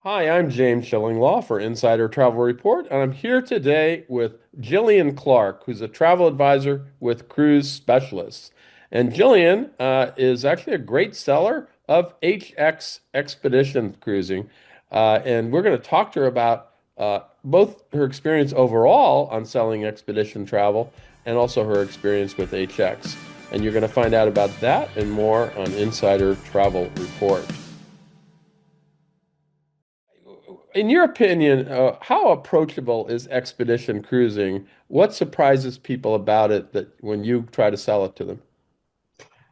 Hi, I'm James Shillinglaw for Insider Travel Report, and I'm here today with Gillian Clark, who's a travel advisor with Cruise Specialists. And Gillian is actually a great seller of HX Expedition Cruising. And we're going to talk to her about both her experience overall on selling expedition travel and also her experience with HX. And you're going to find out about that and more on Insider Travel Report. In your opinion, how approachable is expedition cruising? What surprises people about it that when you try to sell it to them?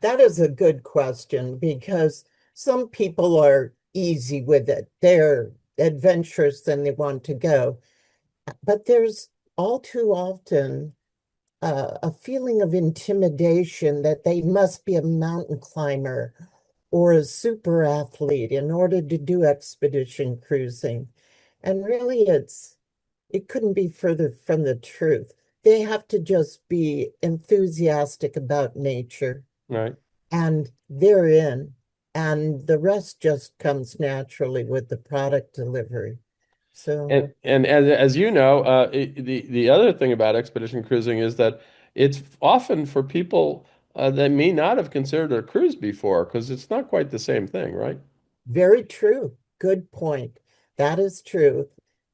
That is a good question because some people are easy with it. They're adventurous and they want to go. But there's all too often a feeling of intimidation that they must be a mountain climber or a super athlete in order to do expedition cruising. And really, it couldn't be further from the truth. They have to just be enthusiastic about nature Right. and they're in, and the rest just comes naturally with the product delivery. So And as you know, the other thing about expedition cruising is that it's often for people that may not have considered a cruise before because it's not quite the same thing, right? very true. Good point. That is true.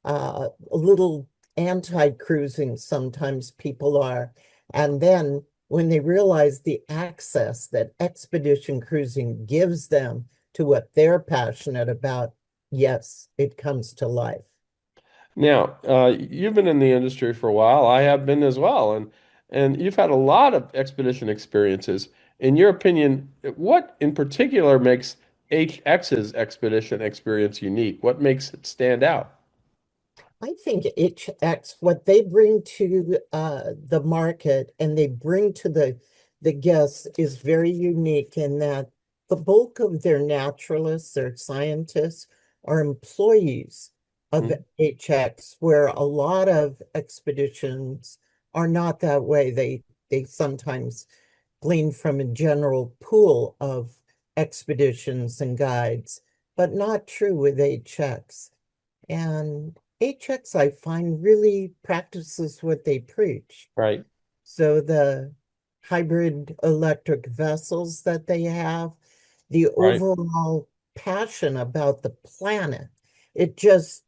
A little anti-cruising sometimes people are. And then when they realize the access that expedition cruising gives them to what they're passionate about, yes, it comes to life. Now, you've been in the industry for a while. I have been as well, and you've had a lot of expedition experiences. In your opinion, what in particular makes HX's expedition experience unique? What makes it stand out? I think HX, what they bring to the market and they bring to the guests is very unique in that the bulk of their naturalists, their scientists, are employees of Mhm. HX, where a lot of expeditions are not that way. They sometimes glean from a general pool of expeditions and guides, but not true with HX. And HX, I find, really practices what they preach. Right, So the hybrid electric vessels that they have, the right. overall passion about the planet, it just,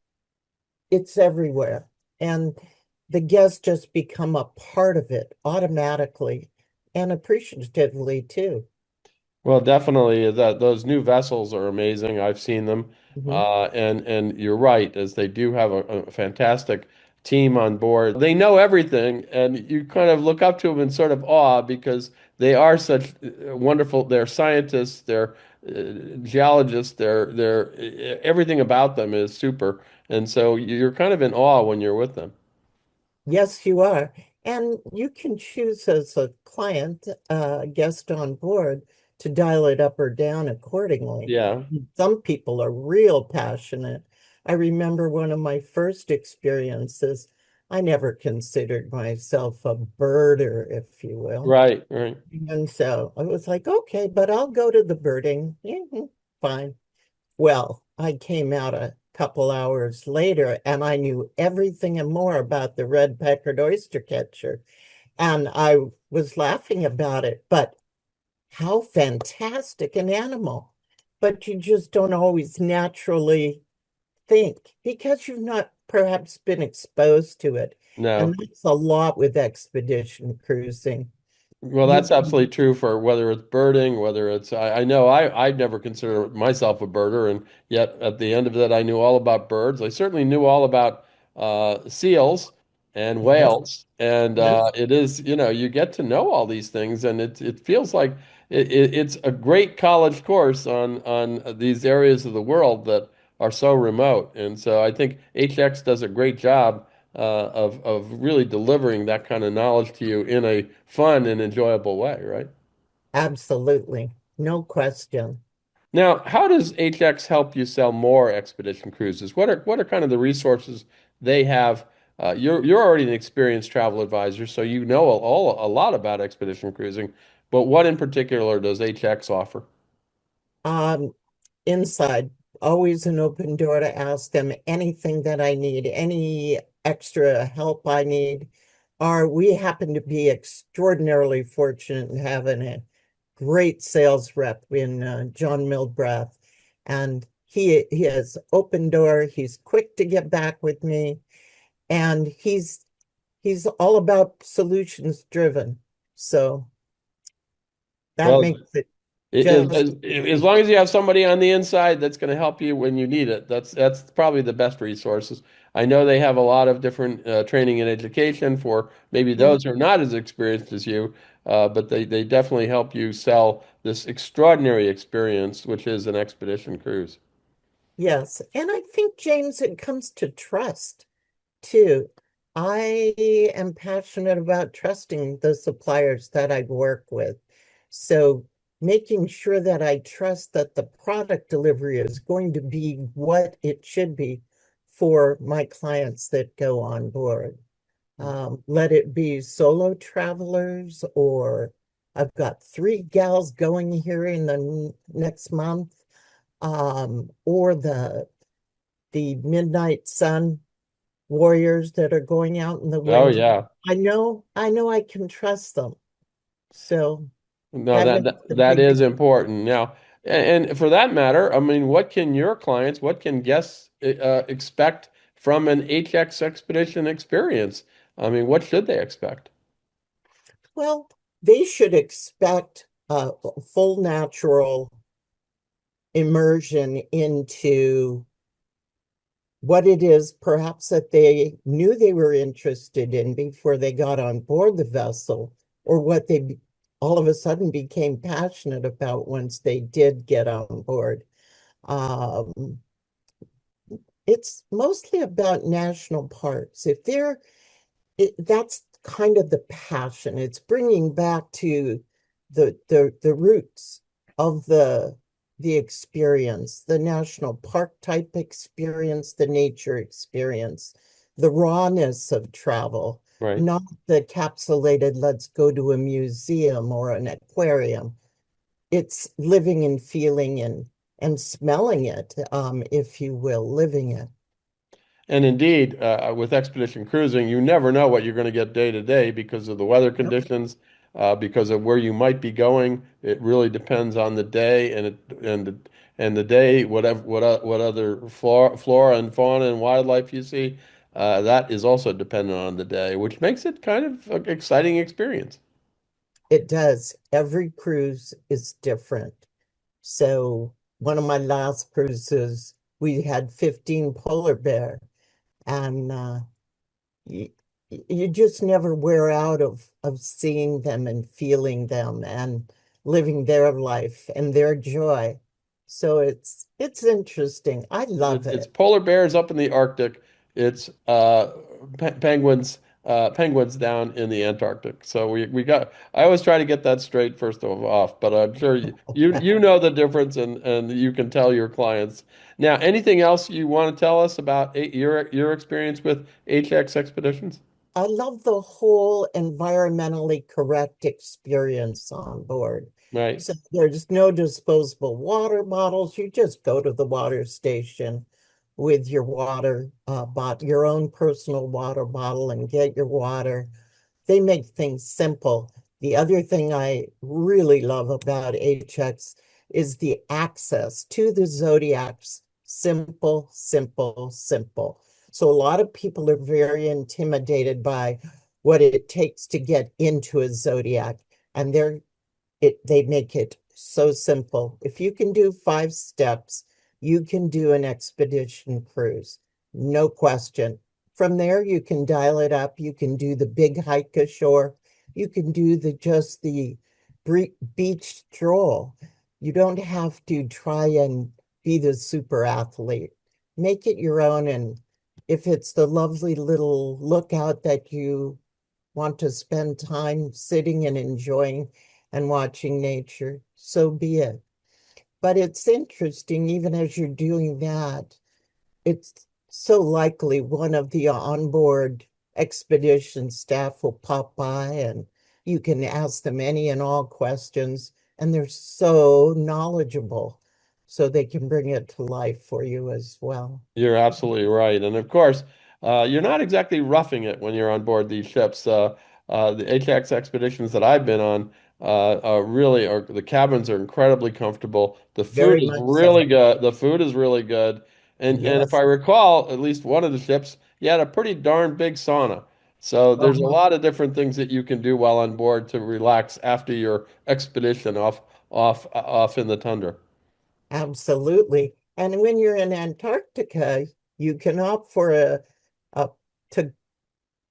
it's everywhere. And the guests just become a part of it automatically and appreciatively too. Well, definitely that those new vessels are amazing. I've seen them, Mhm. and you're right, as they do have a fantastic team on board. They know everything, and you kind of look up to them in sort of awe because they are such wonderful. They're scientists, they're geologists, they're everything about them is super, and so you're kind of in awe when you're with them. Yes, you are. And you can choose as a client, guest on board, to dial it up or down accordingly. Yeah, Some people are real passionate. I remember one of my first experiences. I never considered myself a birder, if you will. right, right. And so I was like, okay, but I'll go to the birding. Mhm, fine. Well, I came out a couple hours later and I knew everything and more about the red-peckered oyster catcher. And I was laughing about it, but how fantastic an animal. But you just don't always naturally think because you've not perhaps been exposed to it. And No. that's a lot with expedition cruising. Well, You that's absolutely true for whether it's birding, whether it's I know I'd never consider myself a birder, and yet at the end of it, I knew all about birds. I certainly knew all about seals and yes, whales, and yes. it is, you get to know all these things, and it feels like it's a great college course on these areas of the world that are so remote, and so I think HX does a great job of really delivering that kind of knowledge to you in a fun and enjoyable way, right? Absolutely. No question. Now, how does HX help you sell more expedition cruises? What are kind of the resources they have? You're already an experienced travel advisor, so you know a lot about expedition cruising. But what in particular does HX offer? Um, inside. always an open door to ask them anything that I need, any extra help I need. Or we happen to be extraordinarily fortunate in having a great sales rep in John Milbrath, and he has open door. He's quick to get back with me, and he's all about solutions driven. So that Well, makes it As, just as long as you have somebody on the inside that's going to help you when you need it, that's probably the best resources. I know they have a lot of different training and education for maybe Mhm. those who are not as experienced as you, but they definitely help you sell this extraordinary experience, which is an expedition cruise. Yes. And I think, James, it comes to trust too. I am passionate about trusting the suppliers that I work with. So making sure that I trust that the product delivery is going to be what it should be for my clients that go on board. Let it be solo travelers, or I've got three gals going here in the next month, or the Midnight Sun warriors that are going out in the Oh winter. yeah. I know I can trust them. So No, that makes a that big is important. Now, and for that matter, I mean, what can your clients, what can guests expect from an HX expedition experience? I mean, what should they expect? well, they should expect a full natural immersion into what it is perhaps that they knew they were interested in before they got on board the vessel, or what they all of a sudden became passionate about once they did get on board. Um, it's mostly about national parks. If they're that's kind of the passion. It's bringing back to the roots of the experience, the national park type experience, the nature experience, the rawness of travel, Right. not the capsulated, let's go to a museum or an aquarium. It's living and feeling and smelling it, if you will, living it. And indeed, with expedition cruising, you never know what you're going to get day to day because of the weather Yep. conditions, because of where you might be going. It really depends on the day and the day, what other flora and fauna and wildlife you see. That is also dependent on the day, which makes it kind of an exciting experience. It does. Every cruise is different. So one of my last cruises, we had 15 polar bear, and you, you just never wear out of seeing them and feeling them and living their life and their joy. So it's interesting. I love It's it. polar bears up in the Arctic. It's penguins down in the Antarctic. So we got. I always try to get that straight first of off, but I'm sure you know the difference and you can tell your clients. Now, anything else you want to tell us about your experience with HX expeditions? I love the whole environmentally correct experience on board. Right. So there's no disposable water bottles. You just go to the water station with your your own personal water bottle, and get your water. They make things simple. The other thing I really love about HX is the access to the zodiacs. Simple, simple, simple. So a lot of people are very intimidated by what it takes to get into a zodiac, and they make it so simple. If you can do 5 steps, you can do an expedition cruise, no question. From there, you can dial it up. You can do the big hike ashore. You can do the beach stroll. You don't have to try and be the super athlete. Make it your own. And if it's the lovely little lookout that you want to spend time sitting and enjoying and watching nature, so be it. But it's interesting, even as you're doing that, it's so likely one of the onboard expedition staff will pop by, and you can ask them any and all questions, and they're so knowledgeable. so they can bring it to life for you as well. You're absolutely right. And of course, you're not exactly roughing it when you're on board these ships. The HX expeditions that I've been on really are the cabins are incredibly comfortable. The food Very is much really so. good. The food is really good. And if I Yes. recall, at least one of the ships, you had a pretty darn big sauna. So there's a Uh-huh. lot of different things that you can do while on board to relax after your expedition off in the tundra. Absolutely. And when you're in Antarctica, you can opt for a to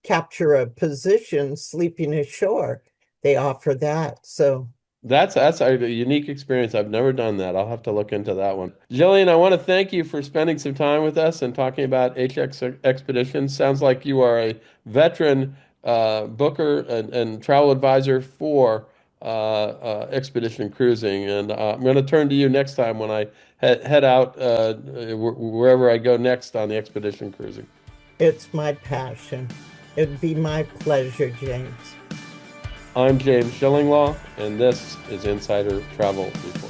capture a position sleeping ashore. They offer that. So That's a unique experience. I've never done that. I'll have to look into that one. Jillian, I want to thank you for spending some time with us and talking about HX expeditions. Sounds like you are a veteran booker and travel advisor for expedition cruising. And I'm going to turn to you next time when I head out wherever I go next on the expedition cruising. it's my passion. It'd be my pleasure, James. I'm James Shillinglaw, and this is Insider Travel Report.